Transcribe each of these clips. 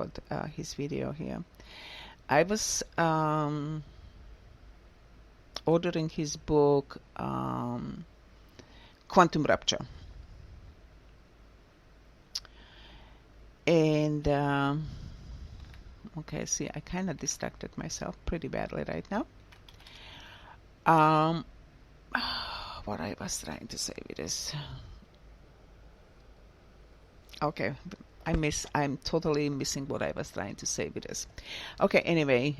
about his video here. I was ordering his book, Quantum Rupture. And, okay, see, I kind of distracted myself pretty badly right now. What I was trying to say with this. Okay, I'm totally missing what I was trying to say with this. Okay, anyway,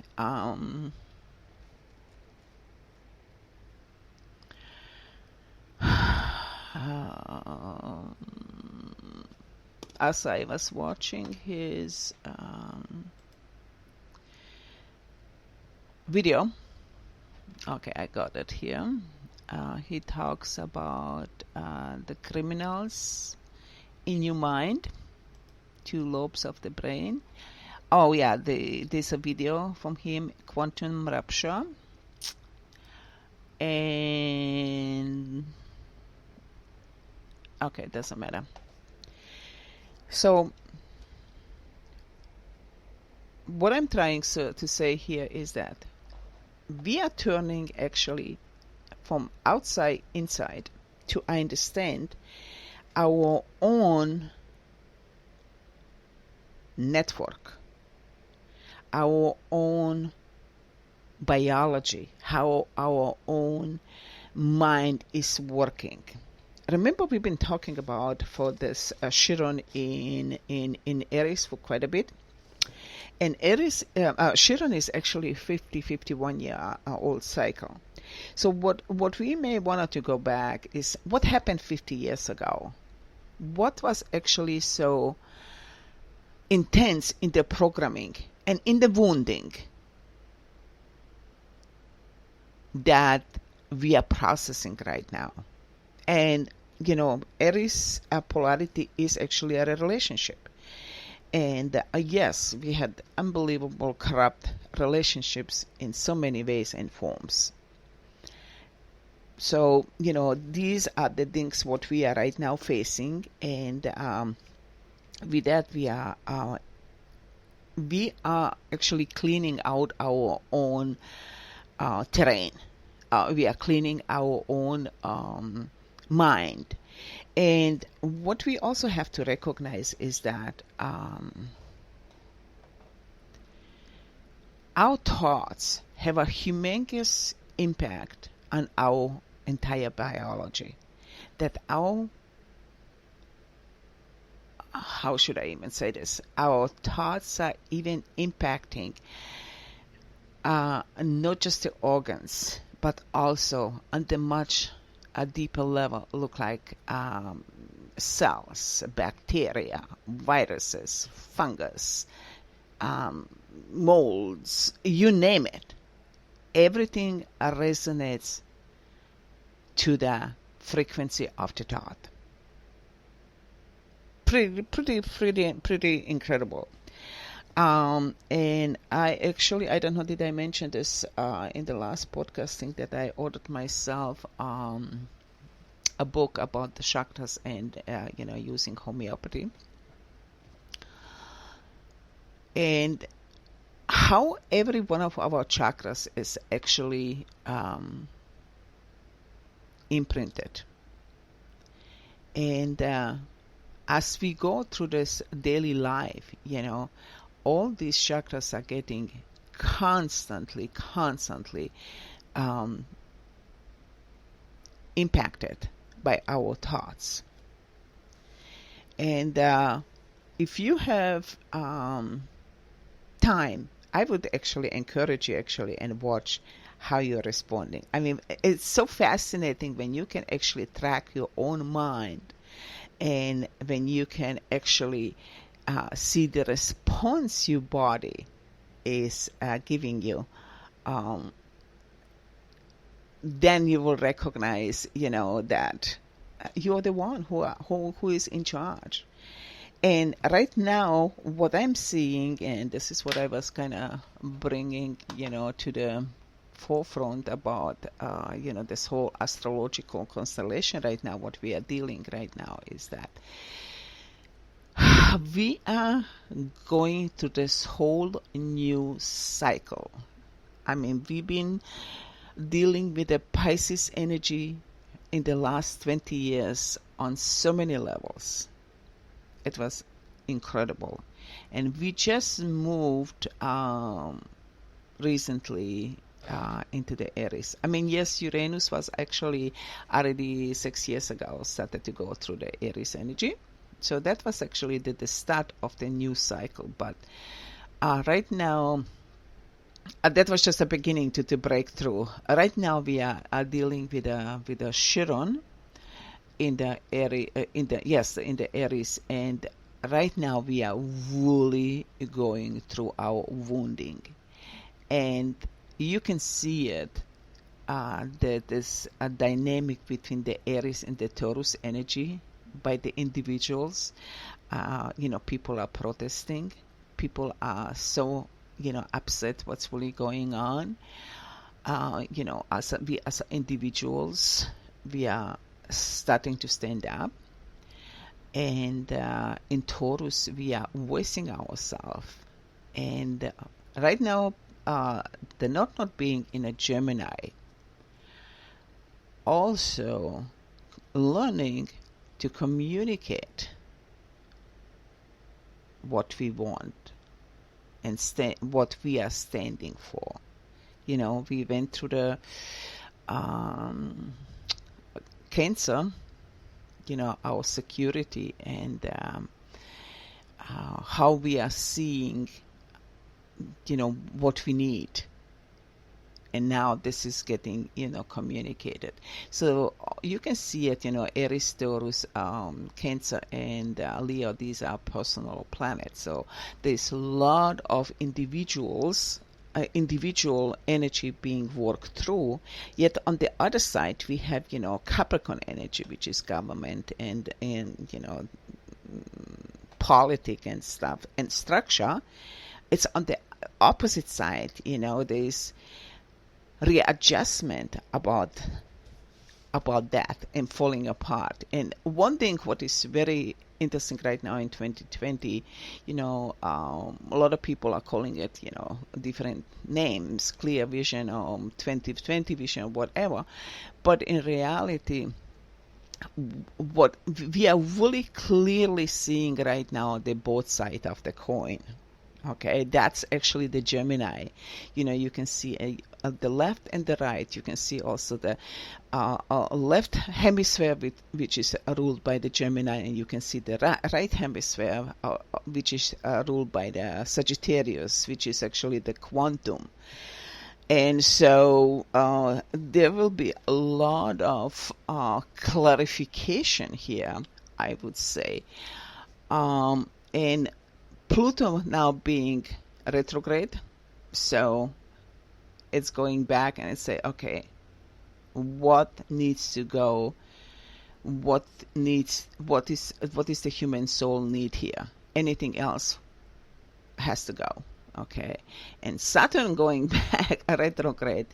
as I was watching his video, okay, I got it here. He talks about the criminals in your mind, 2 lobes of the brain. Oh yeah, there's a video from him, Quantum Rupture. And okay, doesn't matter. So what I'm trying to say here is that we are turning actually from outside inside to understand our own network, our own biology, how our own mind is working. Remember, we've been talking about for this Chiron in Aries for quite a bit. And Aries, Chiron is actually a 51 year old cycle. So what we may want to go back is what happened 50 years ago. What was actually so intense in the programming and in the wounding that we are processing right now. And, you know, Aries polarity is actually a relationship. And yes, we had unbelievable corrupt relationships in so many ways and forms. So, you know, these are the things what we are right now facing. And with that, we are actually cleaning out our own terrain. We are cleaning our own mind. And what we also have to recognize is that our thoughts have a humongous impact on our entire biology. That how should I even say this? Our thoughts are even impacting not just the organs, but also on the much a deeper level, look like cells, bacteria, viruses, fungus, molds, you name it. Everything resonates to the frequency of the thought. Pretty incredible. And I don't know, did I mention this in the last podcasting that I ordered myself a book about the chakras and, using homeopathy. And how every one of our chakras is actually imprinted. And as we go through this daily life, all these chakras are getting constantly impacted by our thoughts. And if you have time, I would actually encourage you and watch how you're responding. I mean, it's so fascinating when you can actually track your own mind and when you can actually see the response your body is giving you. Then you will recognize, that you're the one who is in charge. And right now, what I'm seeing, and this is what I was kind of bringing, to the forefront about, this whole astrological constellation right now, what we are dealing right now is that We are going through this whole new cycle. I mean, we've been dealing with the Pisces energy in the last 20 years on so many levels. It was incredible. And we just moved recently into the Aries. I mean, yes, Uranus was actually already 6 years ago started to go through the Aries energy. So that was actually the start of the new cycle. But right now, that was just a beginning to break through. Right now, we are dealing with a Chiron in the Aries, and right now we are really going through our wounding, and you can see it. That there's a dynamic between the Aries and the Taurus energy by the individuals. People are protesting. People are so upset what's really going on. As individuals, we are starting to stand up, and in Taurus we are voicing ourselves. And right now, the not being in a Gemini, also learning to communicate what we want and what we are standing for. We went through the Cancer, our security, and how we are seeing, what we need. And now this is getting, communicated. So you can see it, Aries, Taurus, Cancer, and Leo, these are personal planets. So there's a lot of individual energy being worked through. Yet on the other side, we have, Capricorn energy, which is government and politics and stuff and structure. It's on the opposite side, there's readjustment about that and falling apart. And one thing what is very interesting right now in 2020, a lot of people are calling it, different names, clear vision or 2020 vision, whatever. But in reality, what we are really clearly seeing right now, the both sides of the coin. Okay, that's actually the Gemini. You can see the left and the right. You can see also the left hemisphere, which is ruled by the Gemini, and you can see the right hemisphere, which is ruled by the Sagittarius, which is actually the quantum. And so there will be a lot of clarification here, I would say. And Pluto now being retrograde, so it's going back and it's say, okay, what needs to go? What is the human soul need here? Anything else has to go. Okay, and Saturn going back retrograde,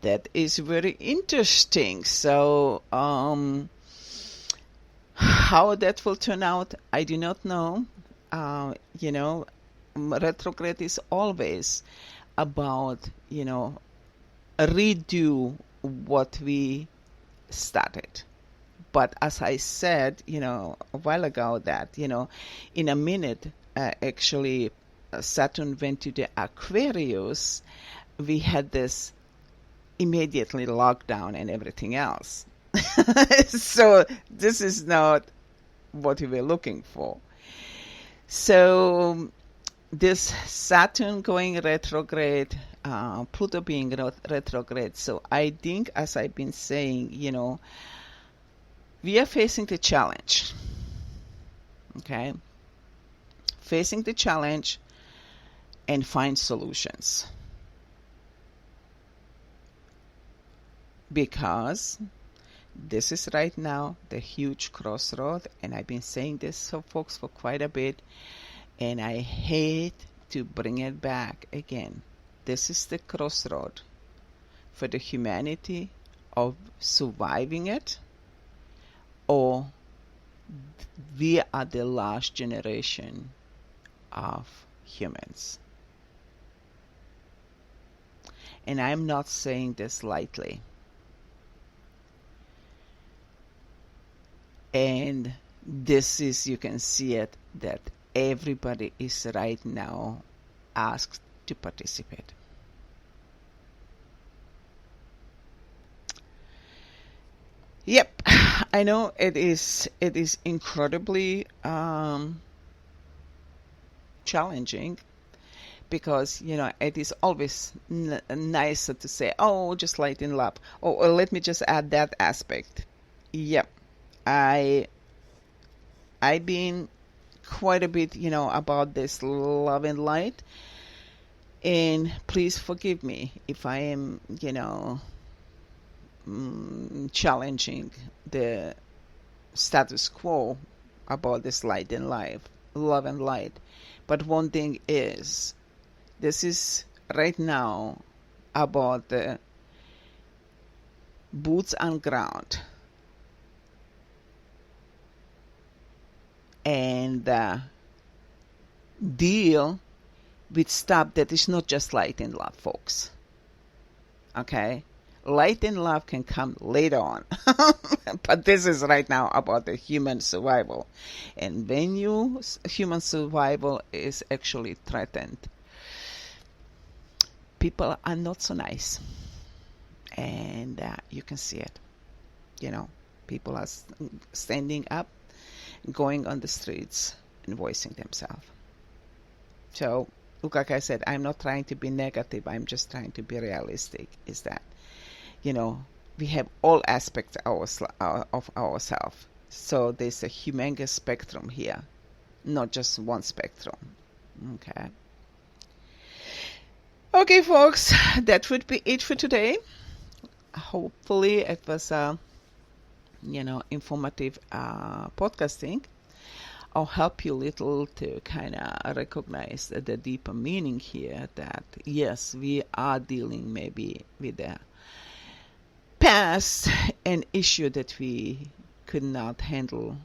that is very interesting. So how that will turn out, I do not know. Retrograde is always about, redo what we started. But as I said, a while ago that, in a minute, actually, Saturn went to the Aquarius, we had this immediately lockdown and everything else. So this is not what we were looking for. So this Saturn going retrograde, Pluto being retrograde. So I think, as I've been saying, we are facing the challenge. Okay? Facing the challenge and find solutions. Because this is right now the huge crossroad, and I've been saying this to folks for quite a bit, and I hate to bring it back again. This is the crossroad for the humanity of surviving it or we are the last generation of humans. And I'm not saying this lightly. And this is, you can see it, that everybody is right now asked to participate. Yep, I know it is incredibly challenging, because it is always nicer to say, oh, just light in love, or let me just add that aspect. Yep, I've been quite a bit about this love and light, and please forgive me if I am challenging the status quo about this light and love and light. But one thing is, this is right now about the boots on ground, and deal with stuff that is not just light and love, folks. Okay? Light and love can come later on. But this is right now about the human survival. And when human survival is actually threatened, people are not so nice. And you can see it. People are standing up, going on the streets, and voicing themselves. So, look, like I said, I'm not trying to be negative. I'm just trying to be realistic. Is that, we have all aspects of ourselves. So there's a humongous spectrum here, not just one spectrum. Okay. Okay, folks, that would be it for today. Hopefully it was informative podcasting. I'll help you a little to kind of recognize the deeper meaning here, that yes, we are dealing maybe with the past, an issue that we could not handle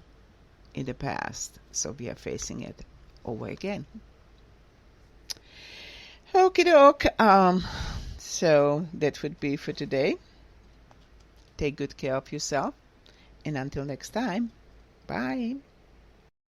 in the past, so we are facing it over again. Okie doke. So that would be for today. Take good care of yourself, and until next time, bye.